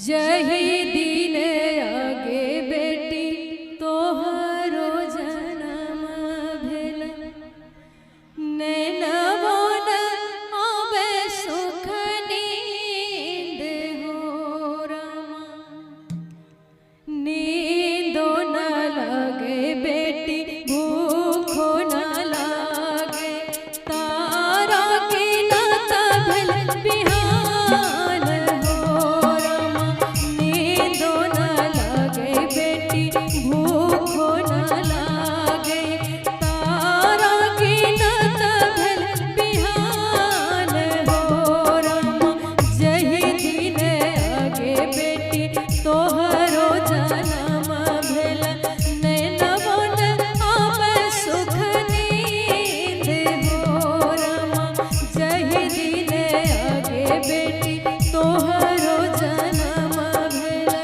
जही दिन आगे बेटी तोहरो जन्म भेल नैनवो न आवे सुख नींद हो रमा नींदो न लगे बेटी भूखो न लागे तारा की नात भेल बिहान हो रमा नींदो न लगे बेटी भूखो न लागे तारा की नात भेल बिहान हो रमा जही दिन आगे बेटी तोहरो जन्म भेल नैनवो न आवे सुख नींद हो रमा जही दिन आगे बेटी तोहरो जन्म भेल।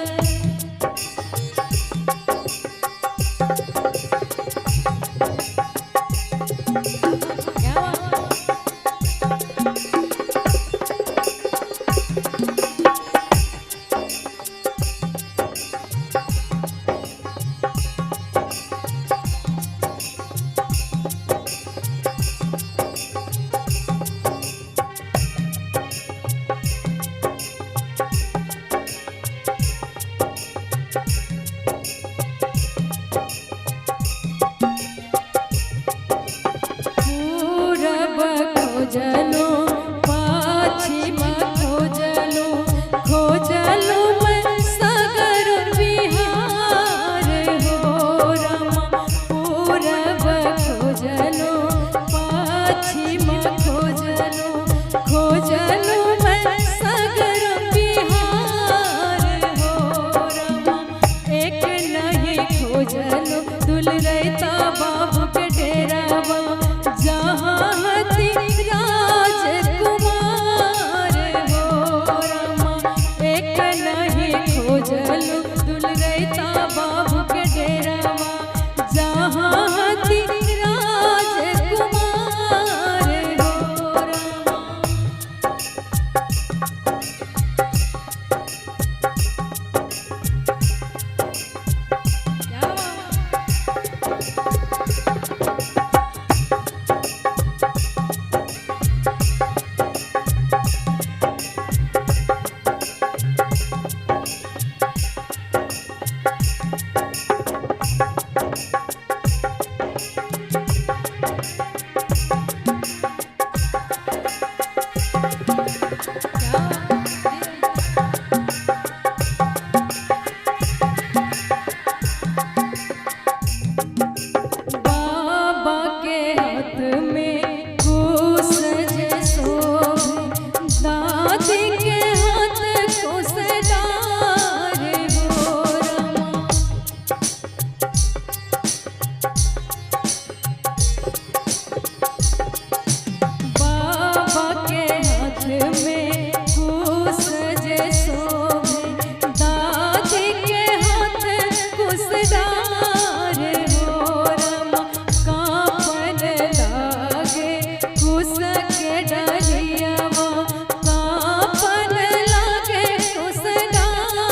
क्या बात? पूरब खोजलो पश्चिम खोजलो खोजलो मैं सगर बिहार हो रमा पूरब खोजलो पश्चिम खोजलो खोजलो मैं सगर बिहार हो रमा एक नहीं खोजलो दुल रहता बाबू के डेरावा जहाँ हती राजकुमार हो रमा एक नहीं खोजलो दुल रहता बाबू के डेरावा जहाँ हती राजकुमार हो रमा। क्या बात? बाबा के हाथ में कुश जे शोभे दादी के हाथ कुशदार हो रमा बाबा के हाथ में कुश जे शोभे दादी के हाथ कुशदार हो रमा कांपन लागे कुश के डलियावा कांपन लागे कुशदार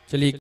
चलिए